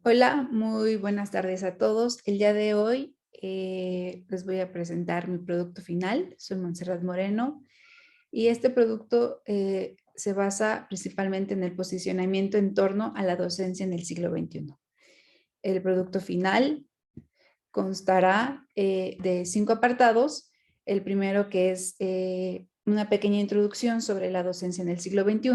Hola, muy buenas tardes a todos. El día de hoy les voy a presentar mi producto final. Soy Montserrat Moreno y este producto se basa principalmente en el posicionamiento en torno a la docencia en el siglo XXI. El producto final constará de 5 apartados. El primero que es una pequeña introducción sobre la docencia en el siglo XXI.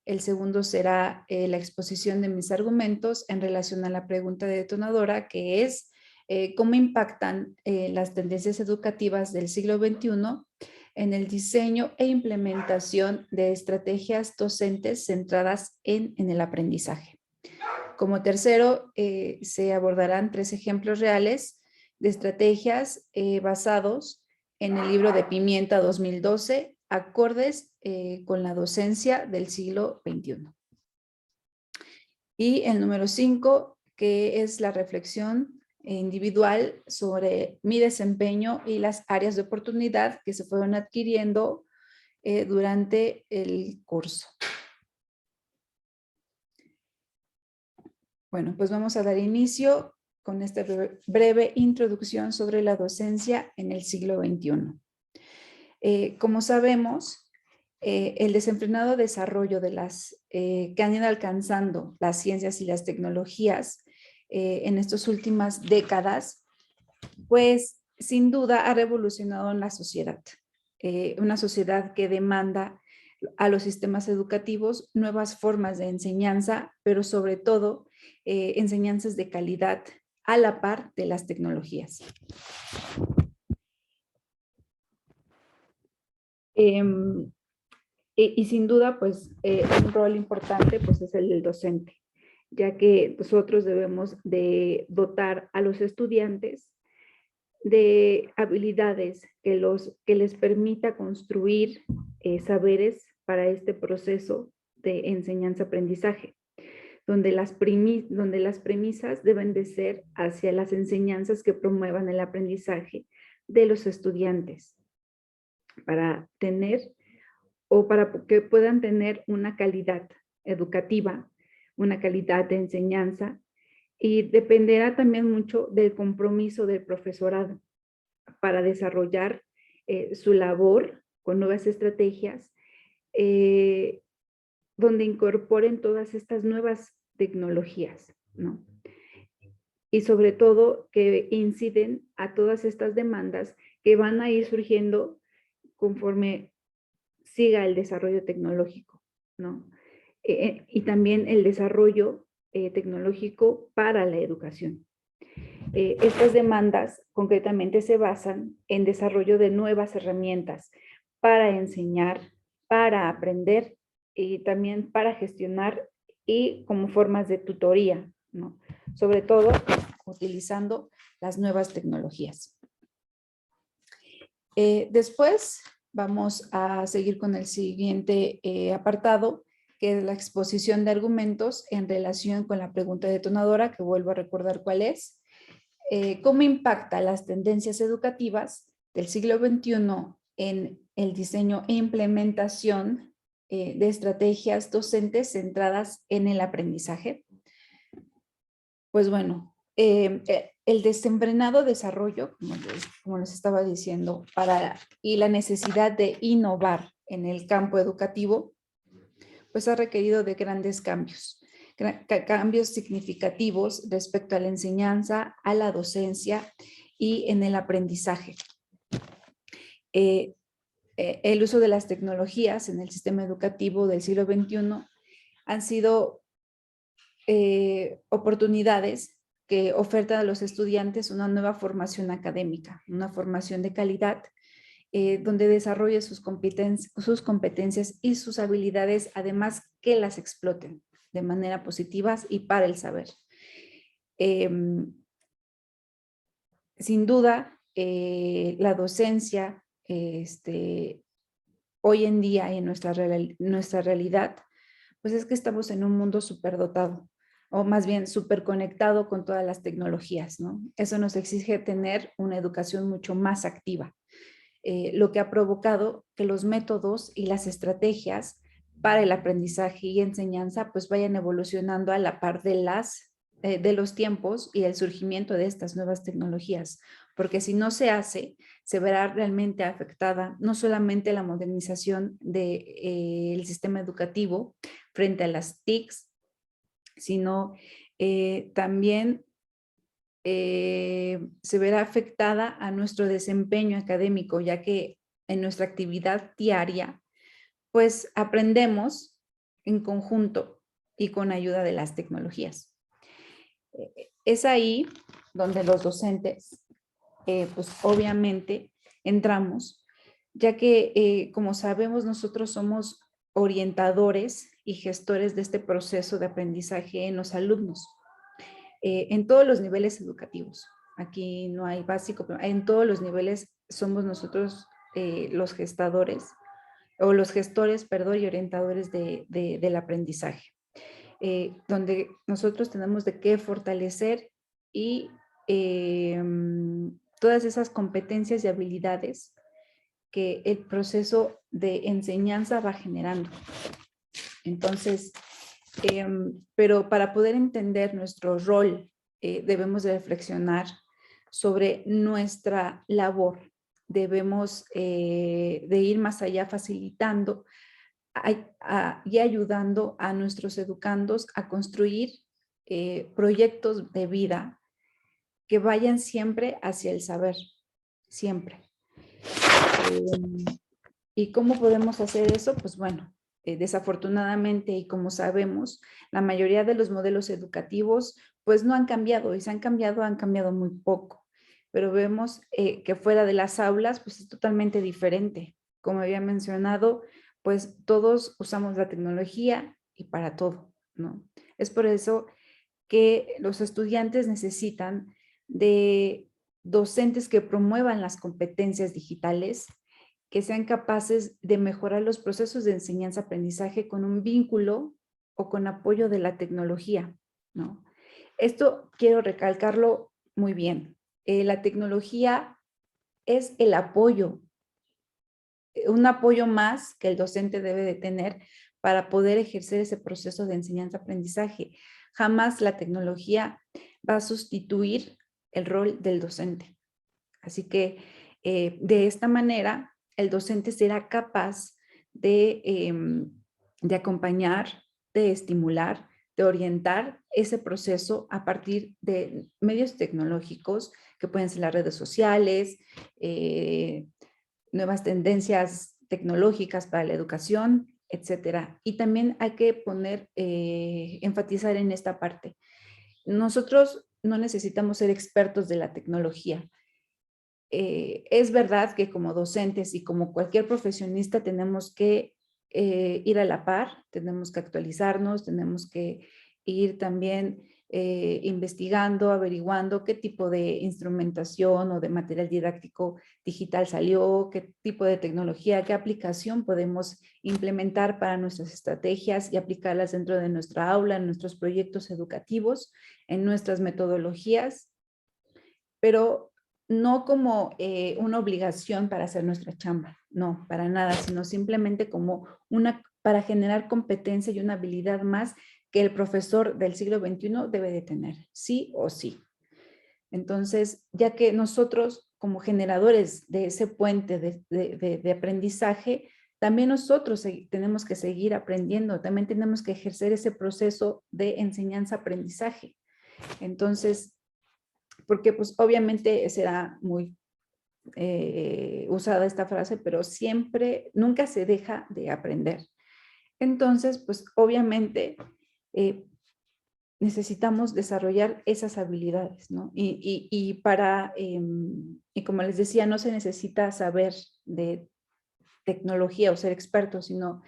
El segundo será la exposición de mis argumentos en relación a la pregunta detonadora, que es cómo impactan las tendencias educativas del siglo XXI en el diseño e implementación de estrategias docentes centradas en el aprendizaje. Como tercero, se abordarán 3 ejemplos reales de estrategias basados en el libro de Pimienta 2012, acordes con la docencia del siglo XXI. Y el número 5, que es la reflexión individual sobre mi desempeño y las áreas de oportunidad que se fueron adquiriendo durante el curso. Bueno, pues vamos a dar inicio con esta breve introducción sobre la docencia en el siglo XXI. Como sabemos, el desenfrenado desarrollo de las que han ido alcanzando las ciencias y las tecnologías en estas últimas décadas, pues sin duda ha revolucionado en la sociedad. Una sociedad que demanda a los sistemas educativos nuevas formas de enseñanza, pero sobre todo enseñanzas de calidad a la par de las tecnologías. Y sin duda, pues, un rol importante pues, es el del docente, ya que nosotros debemos de dotar a los estudiantes de habilidades que les permita construir saberes para este proceso de enseñanza-aprendizaje, donde donde las premisas deben de ser hacia las enseñanzas que promuevan el aprendizaje de los estudiantes, para tener o para que puedan tener una calidad educativa, una calidad de enseñanza, y dependerá también mucho del compromiso del profesorado para desarrollar su labor con nuevas estrategias, donde incorporen todas estas nuevas tecnologías, ¿no? Y sobre todo que inciden a todas estas demandas que van a ir surgiendo conforme siga el desarrollo tecnológico, ¿no? Y también el desarrollo tecnológico para la educación. Estas demandas concretamente se basan en desarrollo de nuevas herramientas para enseñar, para aprender y también para gestionar y como formas de tutoría, ¿no? Sobre todo utilizando las nuevas tecnologías. Después vamos a seguir con el siguiente apartado, que es la exposición de argumentos en relación con la pregunta detonadora, que vuelvo a recordar cuál es. ¿Cómo impacta las tendencias educativas del siglo XXI en el diseño e implementación de estrategias docentes centradas en el aprendizaje? Pues bueno, el desenfrenado desarrollo, como les estaba diciendo, y la necesidad de innovar en el campo educativo, pues ha requerido de grandes cambios, cambios significativos respecto a la enseñanza, a la docencia y en el aprendizaje. El uso de las tecnologías en el sistema educativo del siglo XXI han sido oportunidades que ofertan a los estudiantes una nueva formación académica, una formación de calidad, donde desarrolle sus competencias y sus habilidades, además que las exploten de manera positiva y para el saber. Sin duda, la docencia hoy en día y en nuestra realidad, pues es que estamos en un mundo superdotado, o más bien superconectado con todas las tecnologías, ¿no? Eso nos exige tener una educación mucho más activa, lo que ha provocado que los métodos y las estrategias para el aprendizaje y enseñanza pues vayan evolucionando a la par de los tiempos y el surgimiento de estas nuevas tecnologías, porque si no se hace, se verá realmente afectada no solamente la modernización del sistema educativo frente a las TICs, sino también se verá afectada a nuestro desempeño académico, ya que en nuestra actividad diaria, pues aprendemos en conjunto y con ayuda de las tecnologías. Es ahí donde los docentes, pues obviamente entramos, ya que como sabemos nosotros somos orientadores y gestores de este proceso de aprendizaje en los alumnos, en todos los niveles educativos. Aquí no hay básico, pero en todos los niveles somos nosotros los gestadores o los gestores, perdón, y orientadores del aprendizaje, donde nosotros tenemos de qué fortalecer y todas esas competencias y habilidades que el proceso de enseñanza va generando. Entonces, pero para poder entender nuestro rol, debemos de reflexionar sobre nuestra labor. Debemos de ir más allá facilitando y ayudando a nuestros educandos a construir proyectos de vida que vayan siempre hacia el saber, siempre. ¿Y cómo podemos hacer eso? Pues bueno, desafortunadamente y como sabemos, la mayoría de los modelos educativos pues no han cambiado y si han cambiado muy poco. Pero vemos que fuera de las aulas pues es totalmente diferente. Como había mencionado, pues todos usamos la tecnología y para todo, ¿no? Es por eso que los estudiantes necesitan de docentes que promuevan las competencias digitales, que sean capaces de mejorar los procesos de enseñanza-aprendizaje con un vínculo o con apoyo de la tecnología, ¿no? Esto quiero recalcarlo muy bien. La tecnología es el apoyo, un apoyo más que el docente debe de tener para poder ejercer ese proceso de enseñanza-aprendizaje. Jamás la tecnología va a sustituir el rol del docente. Así que de esta manera el docente será capaz de acompañar, de estimular, de orientar ese proceso a partir de medios tecnológicos que pueden ser las redes sociales, nuevas tendencias tecnológicas para la educación, etcétera. Y también hay que enfatizar en esta parte. Nosotros no necesitamos ser expertos de la tecnología. Es verdad que como docentes y como cualquier profesionista tenemos que ir a la par, tenemos que actualizarnos, tenemos que ir también investigando, averiguando qué tipo de instrumentación o de material didáctico digital salió, qué tipo de tecnología, qué aplicación podemos implementar para nuestras estrategias y aplicarlas dentro de nuestra aula, en nuestros proyectos educativos, en nuestras metodologías, pero no como una obligación para hacer nuestra chamba, no, para nada, sino simplemente como para generar competencia y una habilidad más que el profesor del siglo XXI debe de tener, sí o sí. Entonces, ya que nosotros como generadores de ese puente de aprendizaje, también nosotros tenemos que seguir aprendiendo, también tenemos que ejercer ese proceso de enseñanza-aprendizaje. Entonces, porque pues obviamente será muy usada esta frase, pero siempre, nunca se deja de aprender. Entonces, pues obviamente necesitamos desarrollar esas habilidades, ¿no? Y como les decía, no se necesita saber de tecnología o ser experto, sino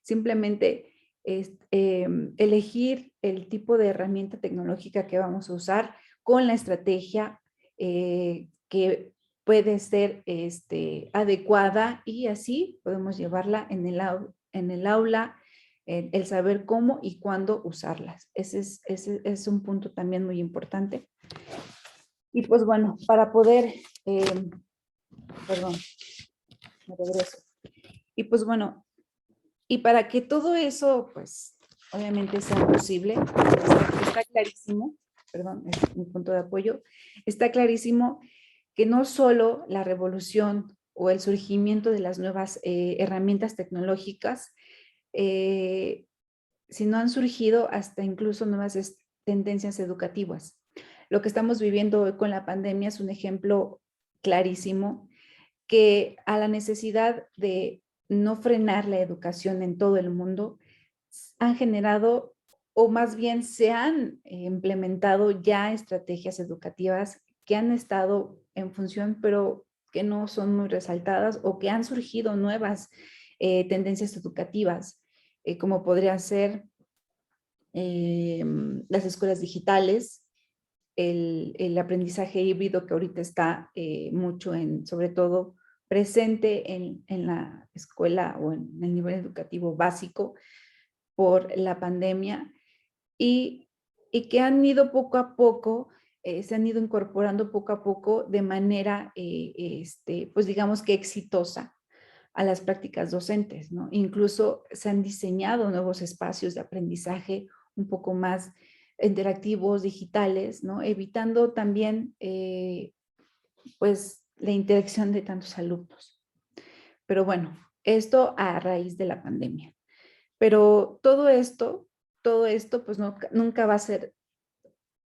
simplemente elegir el tipo de herramienta tecnológica que vamos a usar con la estrategia que puede ser adecuada y así podemos llevarla en el aula, el saber cómo y cuándo usarlas. Ese es un punto también muy importante. Y pues bueno, para poder, perdón, me regreso. Y pues bueno, Y para que todo eso, pues, obviamente sea posible, está clarísimo, perdón, es un punto de apoyo, está clarísimo que no solo la revolución o el surgimiento de las nuevas herramientas tecnológicas, eh, sino han surgido hasta incluso nuevas tendencias educativas. Lo que estamos viviendo hoy con la pandemia es un ejemplo clarísimo que a la necesidad de no frenar la educación en todo el mundo han generado o más bien se han implementado ya estrategias educativas que han estado en función, pero que no son muy resaltadas o que han surgido nuevas tendencias educativas, como podrían ser las escuelas digitales, el aprendizaje híbrido que ahorita está mucho sobre todo presente en la escuela o en el nivel educativo básico por la pandemia y, y que han ido poco a poco, se han ido incorporando poco a poco de manera, pues digamos que exitosa a las prácticas docentes, ¿no? Incluso se han diseñado nuevos espacios de aprendizaje un poco más interactivos, digitales, ¿no? Evitando también, pues, la interacción de tantos alumnos. Pero bueno, esto a raíz de la pandemia. Pero todo esto, pues nunca va a ser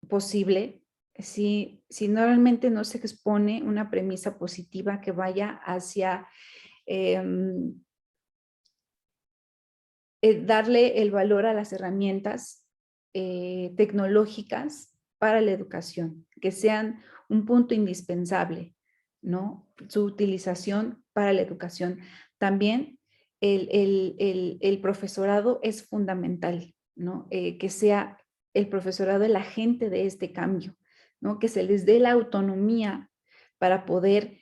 posible si no realmente no se expone una premisa positiva que vaya hacia darle el valor a las herramientas tecnológicas para la educación, que sean un punto indispensable, ¿no? Su utilización para la educación. También el profesorado es fundamental, ¿no? Que sea el profesorado el agente de este cambio, ¿no? Que se les dé la autonomía para poder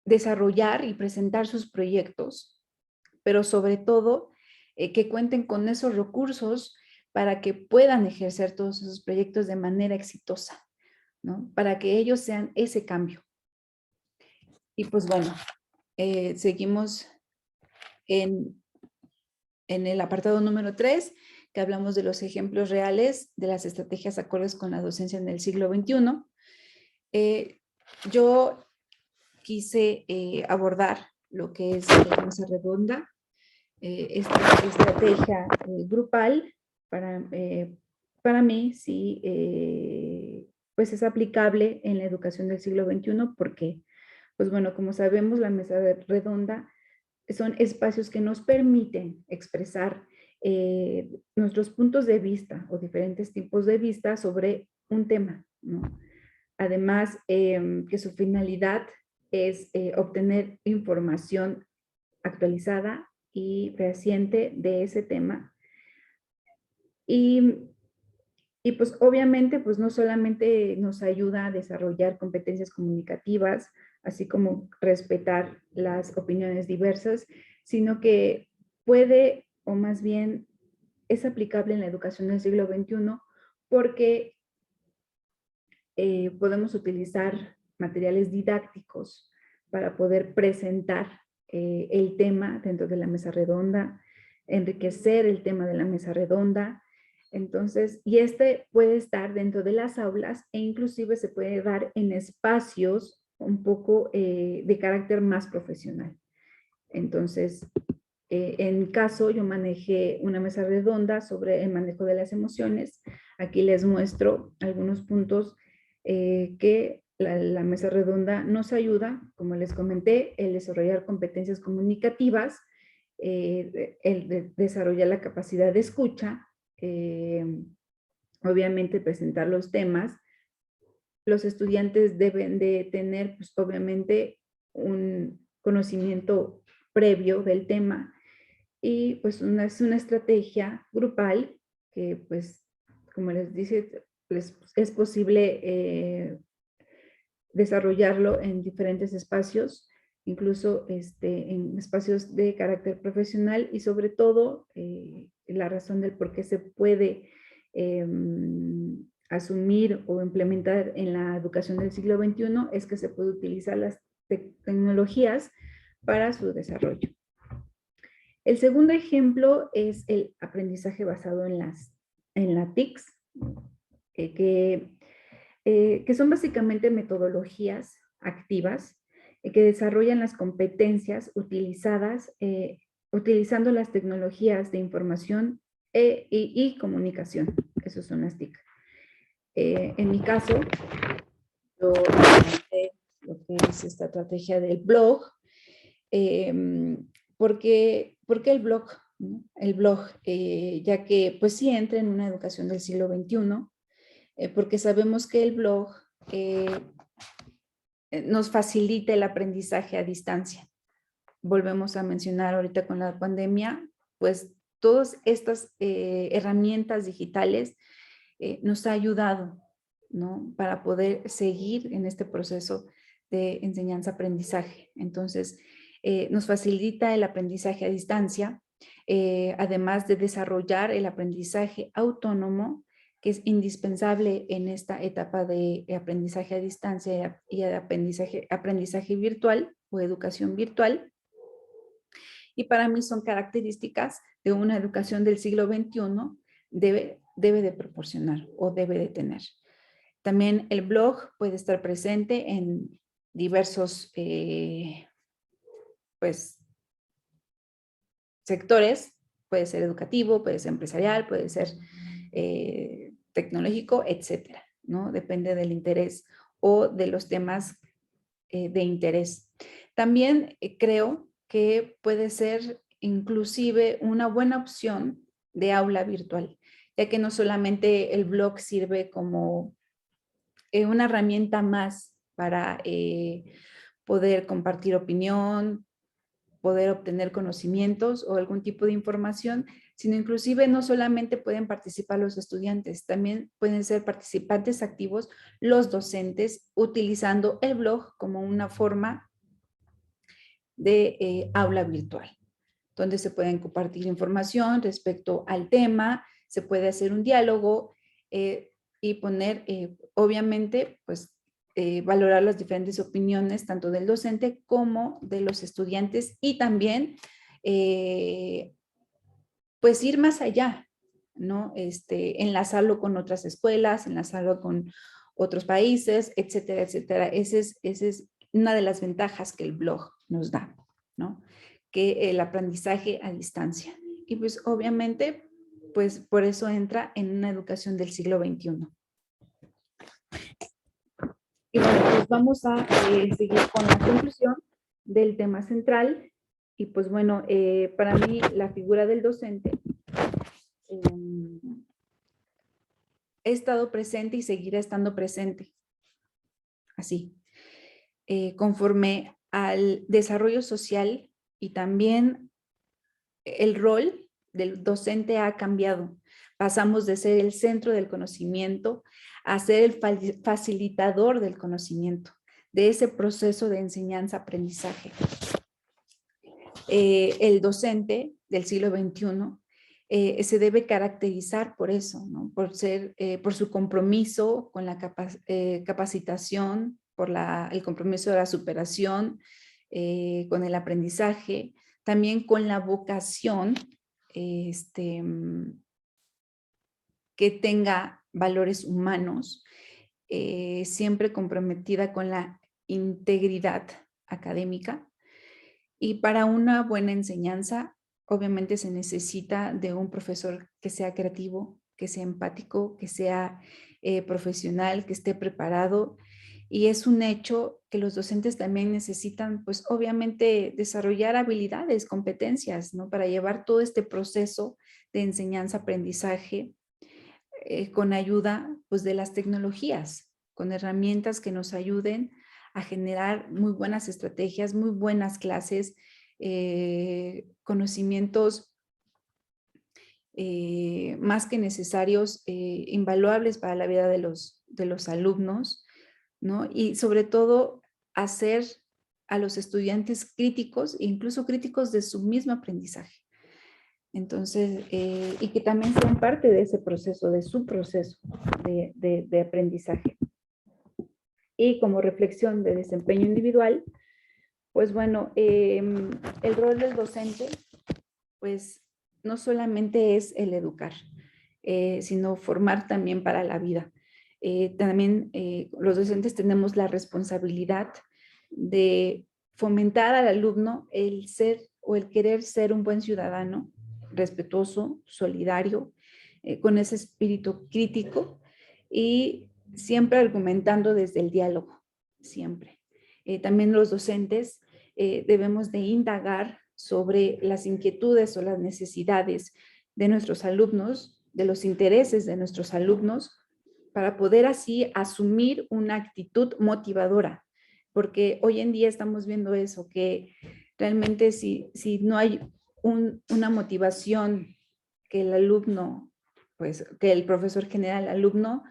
desarrollar y presentar sus proyectos, pero sobre todo que cuenten con esos recursos para que puedan ejercer todos esos proyectos de manera exitosa, ¿no? Para que ellos sean ese cambio. Y pues bueno, seguimos en, en el apartado número 3, que hablamos de los ejemplos reales de las estrategias acordes con la docencia en el siglo XXI. Yo quise abordar lo que es la mesa redonda, esta estrategia grupal para mí sí pues es aplicable en la educación del siglo XXI porque pues bueno, como sabemos la mesa redonda son espacios que nos permiten expresar nuestros puntos de vista o diferentes tipos de vista sobre un tema, ¿no? Además, que su finalidad es obtener información actualizada y fehaciente de ese tema. Y, y pues obviamente pues no solamente nos ayuda a desarrollar competencias comunicativas, así como respetar las opiniones diversas, sino que puede, o más bien es aplicable en la educación del siglo XXI porque podemos utilizar materiales didácticos para poder presentar el tema dentro de la mesa redonda, enriquecer el tema de la mesa redonda. Entonces, y este puede estar dentro de las aulas e inclusive se puede dar en espacios un poco de carácter más profesional. Entonces, en mi caso, yo manejé una mesa redonda sobre el manejo de las emociones. Aquí les muestro algunos puntos que la mesa redonda nos ayuda, como les comenté, el desarrollar competencias comunicativas, el desarrollar la capacidad de escucha, obviamente presentar los temas. Los estudiantes deben de tener, pues, obviamente, un conocimiento previo del tema y pues es una estrategia grupal que pues, como les dice, es posible desarrollarlo en diferentes espacios, incluso en espacios de carácter profesional y sobre todo la razón del por qué se puede asumir o implementar en la educación del siglo XXI es que se puede utilizar las tecnologías para su desarrollo. El segundo ejemplo es el aprendizaje basado en la TICS, que son básicamente metodologías activas que desarrollan las competencias utilizando las tecnologías de información y comunicación. Esos son las TIC. En mi caso, yo implementé lo que es esta estrategia del blog. ¿Por qué el blog? ¿No? El blog, ya que pues sí entra en una educación del siglo XXI, porque sabemos que el blog nos facilita el aprendizaje a distancia. Volvemos a mencionar ahorita con la pandemia, pues todas estas herramientas digitales nos ha ayudado, ¿no? Para poder seguir en este proceso de enseñanza-aprendizaje. Entonces, nos facilita el aprendizaje a distancia, además de desarrollar el aprendizaje autónomo, que es indispensable en esta etapa de aprendizaje a distancia y de aprendizaje virtual o educación virtual. Y para mí son características de una educación del siglo XXI debe de proporcionar o debe de tener. También el blog puede estar presente en diversos pues, sectores, puede ser educativo, puede ser empresarial, puede ser tecnológico, etcétera, ¿no? Depende del interés o de los temas de interés. También creo que puede ser inclusive una buena opción de aula virtual, ya que no solamente el blog sirve como una herramienta más para poder compartir opinión, poder obtener conocimientos o algún tipo de información, sino inclusive no solamente pueden participar los estudiantes, también pueden ser participantes activos los docentes utilizando el blog como una forma de aula virtual, donde se pueden compartir información respecto al tema, se puede hacer un diálogo y poner, obviamente, pues, valorar las diferentes opiniones tanto del docente como de los estudiantes y también, pues, ir más allá, ¿no? Enlazarlo con otras escuelas, enlazarlo con otros países, etcétera, etcétera. Esa es una de las ventajas que el blog nos da, ¿no? Que el aprendizaje a distancia. Y pues obviamente, pues por eso entra en una educación del siglo XXI. Y bueno, pues vamos a seguir con la conclusión del tema central. Y pues bueno, para mí la figura del docente he estado presente y seguirá estando presente. Así. Conforme al desarrollo social y también el rol del docente ha cambiado. Pasamos de ser el centro del conocimiento a ser el facilitador del conocimiento, de ese proceso de enseñanza-aprendizaje. El docente del siglo XXI se debe caracterizar por eso, ¿no? Por su compromiso con la capacitación, por el compromiso de la superación, con el aprendizaje, también con la vocación que tenga valores humanos, siempre comprometida con la integridad académica. Y para una buena enseñanza, obviamente se necesita de un profesor que sea creativo, que sea empático, que sea profesional, que esté preparado. Y es un hecho que los docentes también necesitan, pues obviamente, desarrollar habilidades, competencias, ¿no? Para llevar todo este proceso de enseñanza-aprendizaje con ayuda, pues, de las tecnologías, con herramientas que nos ayuden a generar muy buenas estrategias, muy buenas clases, conocimientos más que necesarios, invaluables para la vida de los alumnos, ¿no? Y sobre todo hacer a los estudiantes críticos, incluso críticos de su mismo aprendizaje. Entonces, y que también sean parte de ese proceso, de su proceso de aprendizaje. Y como reflexión de desempeño individual, pues bueno, el rol del docente pues no solamente es el educar, sino formar también para la vida. También los docentes tenemos la responsabilidad de fomentar al alumno el ser o el querer ser un buen ciudadano, respetuoso, solidario, con ese espíritu crítico y siempre argumentando desde el diálogo, siempre. También los docentes debemos de indagar sobre las inquietudes o las necesidades de nuestros alumnos, de los intereses de nuestros alumnos, para poder así asumir una actitud motivadora, porque hoy en día estamos viendo eso, que realmente si no hay una motivación que el alumno, pues que el profesor genera al alumno,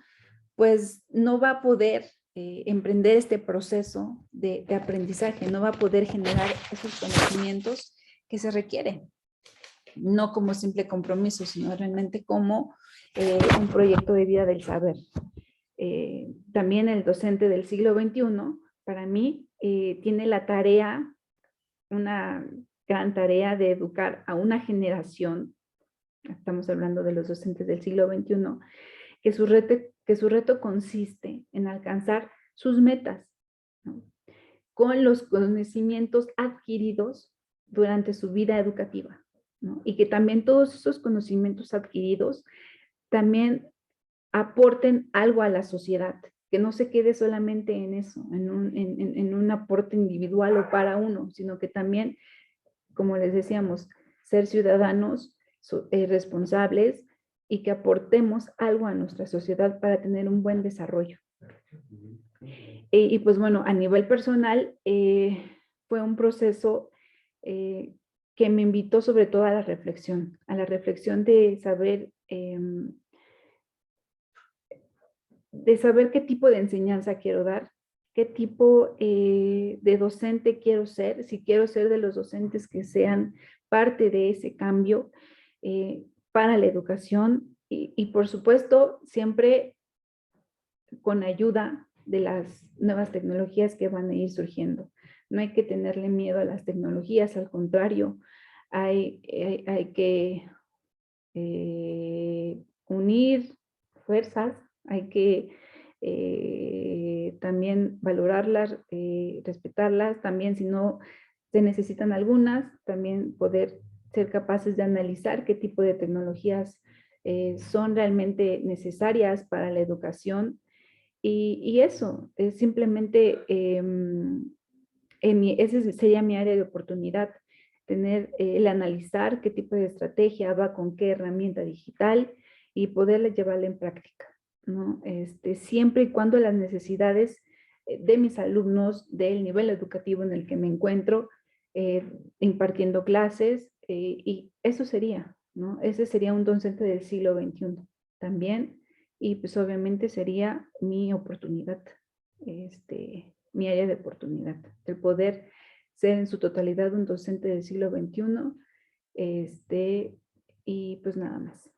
pues no va a poder emprender este proceso de aprendizaje, no va a poder generar esos conocimientos que se requieren, no como simple compromiso, sino realmente como un proyecto de vida del saber. También el docente del siglo XXI, para mí, tiene la tarea, una gran tarea de educar a una generación, estamos hablando de los docentes del siglo XXI, que su reto consiste en alcanzar sus metas, ¿no? Con los conocimientos adquiridos durante su vida educativa, ¿no? Y que también todos esos conocimientos adquiridos también aporten algo a la sociedad, que no se quede solamente en eso, en un aporte individual o para uno, sino que también, como les decíamos, ser ciudadanos responsables y que aportemos algo a nuestra sociedad para tener un buen desarrollo. Y pues bueno, a nivel personal, fue un proceso que me invitó sobre todo a la reflexión de saber qué tipo de enseñanza quiero dar, qué tipo de docente quiero ser, si quiero ser de los docentes que sean parte de ese cambio para la educación y por supuesto siempre con ayuda de las nuevas tecnologías que van a ir surgiendo. No hay que tenerle miedo a las tecnologías, al contrario, hay que unir fuerzas, hay que también valorarlas, respetarlas, también si no se necesitan algunas, también poder ser capaces de analizar qué tipo de tecnologías son realmente necesarias para la educación y eso, es simplemente, ese sería mi área de oportunidad, tener el analizar qué tipo de estrategia va con qué herramienta digital y poderla llevarla en práctica, ¿no? Siempre y cuando las necesidades de mis alumnos, del nivel educativo en el que me encuentro, impartiendo clases, y eso sería, ¿no? Ese sería un docente del siglo XXI también. Y pues obviamente sería mi oportunidad, mi área de oportunidad, el poder ser en su totalidad un docente del siglo XXI, y pues nada más.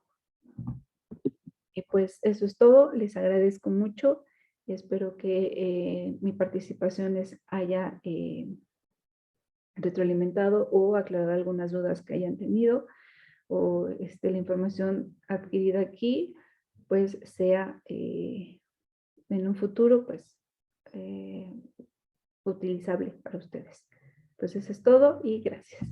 Y pues eso es todo, les agradezco mucho y espero que mi participación les haya retroalimentado o aclarado algunas dudas que hayan tenido o la información adquirida aquí pues sea en un futuro pues utilizable para ustedes. Pues eso es todo y gracias.